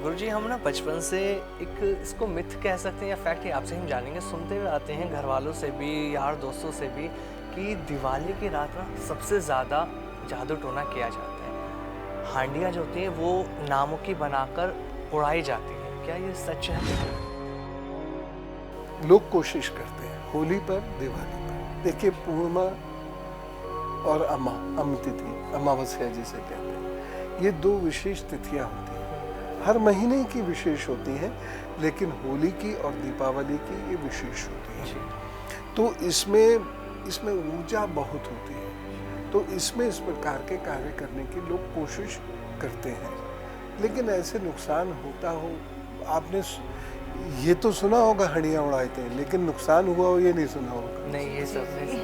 गुरुजी हम ना बचपन से एक इसको मिथ कह सकते हैं या फैक्ट ही आपसे हम जानेंगे, सुनते हुए आते हैं घर वालों से भी, यार दोस्तों से भी, कि दिवाली की रात ना सबसे ज़्यादा जादू टोना किया जाता है। हांडियाँ जो होती हैं वो नामों की बनाकर उड़ाई जाती हैं, क्या ये सच है? लोग कोशिश करते हैं होली पर, दिवाली पर। देखिए, पूर्णिमा और अमतिथि, अमावस्या जिसे कहते हैं, ये दो विशेष तिथियां होती हैं। हर महीने की विशेष होती हैं, लेकिन होली की और दीपावली की ये विशेष होती है। तो इसमें ऊर्जा बहुत होती है, तो इसमें इस प्रकार के कार्य करने की लोग कोशिश करते हैं। लेकिन ऐसे नुकसान होता हो, आपने ये तो सुना होगा हंडियाँ उड़ाते हैं, लेकिन नुकसान हुआ हो ये नहीं सुना होगा। नहीं, ये सब नहीं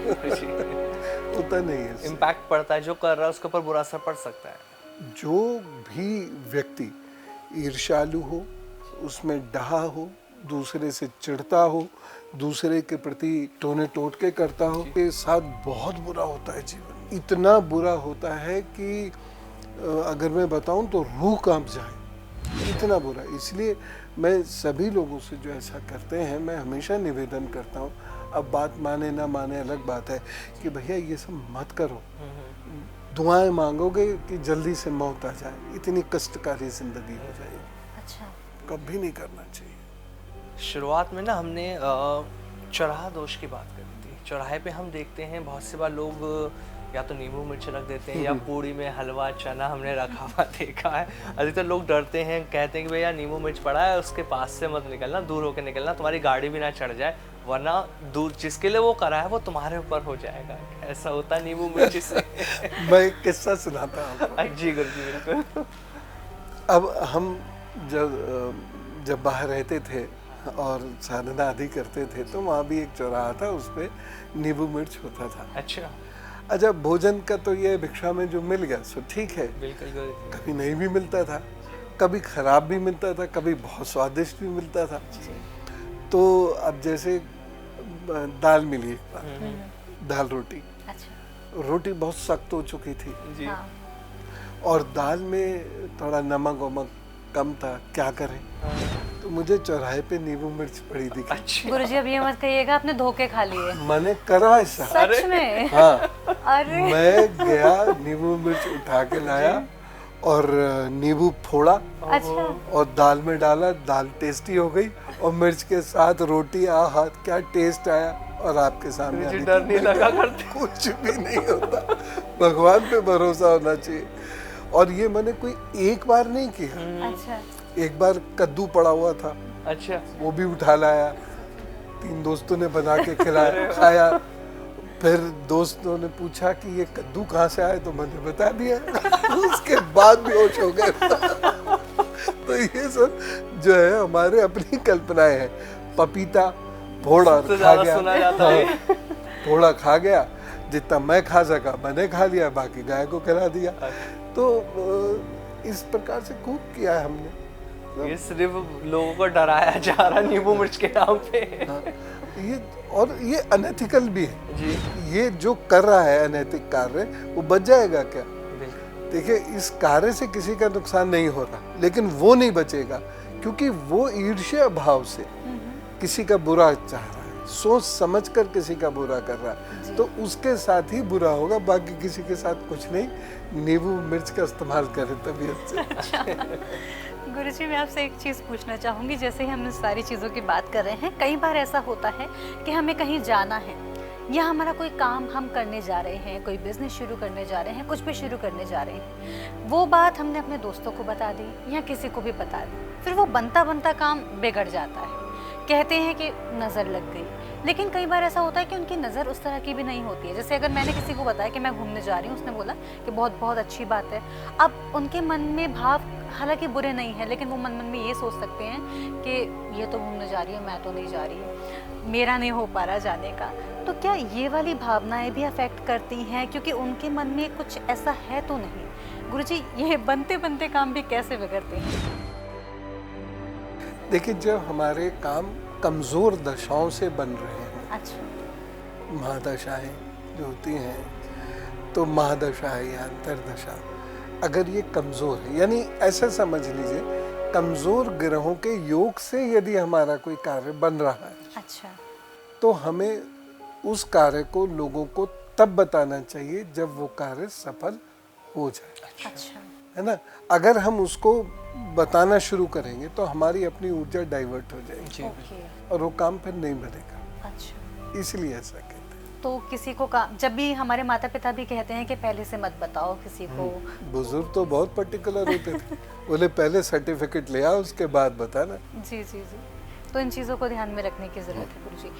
होता नहीं है, इम्पैक्ट पड़ता है, जो कर रहा है उसके ऊपर बुरा असर पड़ सकता है। जो भी व्यक्ति ईर्ष्यालु हो, उसमें डहा हो, दूसरे से चिढ़ता हो, दूसरे के प्रति टोने टोटके करता हो, के साथ बहुत बुरा होता है जीवन। इतना बुरा होता है कि अगर मैं बताऊं तो रूह कांप जाए, इतना बुरा। इसलिए मैं सभी लोगों से जो ऐसा करते हैं, मैं हमेशा निवेदन करता हूं, अब बात माने ना माने अलग बात है, कि भैया ये सब मत करो। दुआएं मांगोगे कि जल्दी से मौत आ जाए, इतनी कष्टकारी जिंदगी हो जाए। अच्छा, कभी नहीं करना चाहिए। शुरुआत में ना हमने चौराहा दोष की बात करी थी। चौराहे पे हम देखते हैं बहुत से बार लोग या तो नींबू मिर्च रख देते हैं या पूड़ी में हलवा चना हमने रखा हुआ देखा है। अधिकतर लोग डरते हैं, कहते हैं कि भैया नींबू मिर्च पड़ा है, उसके पास से मत निकलना, दूर होकर निकलना, तुम्हारी गाड़ी भी ना चढ़ जाए, वरना दूर जिसके लिए वो करा है वो तुम्हारे ऊपर हो जाएगा। ऐसा होता है नींबू मिर्च से? मैं एक किस्सा सुनाता हूँ। जी गुरुजी, बिल्कुल। अब हम जब बाहर रहते थे और साधना आदि करते थे, तो वहाँ भी एक चौराहा था, उस पे नींबू मिर्च होता था। अच्छा, भोजन का तो ये भिक्षा में जो मिल गया सो ठीक है। बिल्कुल। कभी नहीं भी मिलता था, कभी खराब भी मिलता था, कभी बहुत स्वादिष्ट भी मिलता था। तो अब जैसे दाल मिली एक बार, दाल रोटी। अच्छा। रोटी बहुत सख्त हो चुकी थी जी। हाँ। और दाल में थोड़ा नमक वमक कम था, क्या करें। तो मुझे चौराहे पे नींबू मिर्च पड़ी दिखी। अच्छा। गुरुजी अब ये मत कहिएगा आपने धोखे खा लिए। मैंने करा ऐसा। सच में? हाँ। अरे मैं गया, नींबू मिर्च उठा के लाया और नींबू फोड़ा। अच्छा। और दाल में डाला, दाल टेस्टी हो गई, और मिर्च के साथ रोटी, आहा क्या टेस्ट आया। और आपके सामने मुझे डर नहीं लगा करते। कुछ भी नहीं होता, भगवान पे भरोसा होना चाहिए। और ये मैंने कोई एक बार नहीं किया। अच्छा। एक बार कद्दू पड़ा हुआ था, अच्छा, वो भी उठा लाया, 3 दोस्तों ने बना के खिलाया, खाया। फिर दोस्तों ने पूछा कि ये कद्दू कहाँ से आए, तो मैंने बता दिया। उसके बाद भी होश हो गए। तो ये सब जो है हमारे अपनी कल्पनाएं हैं। पपीता फोड़ा खा गया, सुना जाता है। थोड़ा खा गया, जितना मैं खा सका मैंने खा लिया, बाकी गाय को खिला दिया। तो इस प्रकार से खूब किया है हमने। ये सिर्फ लोगों को डराया जा रहा है नींबू मिर्च के नाम पे। हाँ, ये अनएथिकल भी है जी। ये जो कर रहा है अनैतिक कार्य, वो बच जाएगा क्या? बिल्कुल। देखिए, इस कार्य से किसी का नुकसान नहीं हो रहा, लेकिन वो नहीं बचेगा, क्योंकि वो ईर्ष्या भाव से किसी का बुरा चाह रहा है, सोच समझ कर किसी का बुरा कर रहा है, तो उसके साथ ही बुरा होगा, बाकी किसी के साथ कुछ नहीं। नींबू मिर्च का इस्तेमाल करें तबीयत से। गुरुजी, मैं आपसे एक चीज़ पूछना चाहूँगी। जैसे ही हम इस सारी चीज़ों की बात कर रहे हैं, कई बार ऐसा होता है कि हमें कहीं जाना है या हमारा कोई काम हम करने जा रहे हैं, कोई बिजनेस शुरू करने जा रहे हैं, कुछ भी शुरू करने जा रहे हैं, वो बात हमने अपने दोस्तों को बता दी या किसी को भी बता दी, फिर वो बनता बनता काम बिगड़ जाता है। कहते हैं कि नज़र लग गई, लेकिन कई बार ऐसा होता है कि उनकी नज़र उस तरह की भी नहीं होती है। जैसे अगर मैंने किसी को बताया कि मैं घूमने जा रही हूँ, उसने बोला कि बहुत बहुत अच्छी बात है, अब उनके मन में भाव हालांकि बुरे नहीं है, लेकिन वो मन में ये सोच सकते हैं कि ये तो घूमने जा रही है, मैं तो नहीं जा रही, मेरा नहीं हो पा रहा जाने का। तो क्या ये वाली भावनाएं भी अफेक्ट करती हैं, क्योंकि उनके मन में कुछ ऐसा है तो नहीं? गुरुजी, ये बनते बनते काम भी कैसे बिगड़ते हैं? देखिए, जब हमारे काम कमजोर दशाओं से बन रहे हैं, अच्छा। महादशाएं जो होती हैं, तो महादशा है या अंतरदशा, अगर ये कमजोर है, यानी ऐसा समझ लीजिए कमजोर ग्रहों के योग से यदि हमारा कोई कार्य बन रहा है, अच्छा, तो हमें उस कार्य को लोगों को तब बताना चाहिए जब वो कार्य सफल हो जाए, अच्छा, है ना। अगर हम उसको बताना शुरू करेंगे तो हमारी अपनी ऊर्जा डाइवर्ट हो जाएगी जी ओके, और वो काम फिर नहीं बनेगा, अच्छा। इसलिए ऐसा कहते हैं। तो किसी को जब भी हमारे माता पिता भी कहते हैं कि पहले से मत बताओ किसी को, बुजुर्ग तो बहुत पर्टिकुलर होते थे, बोले पहले सर्टिफिकेट ले आओ उसके बाद बताना। जी जी जी, तो इन चीज़ों को ध्यान में रखने की ज़रूरत है गुरुजी।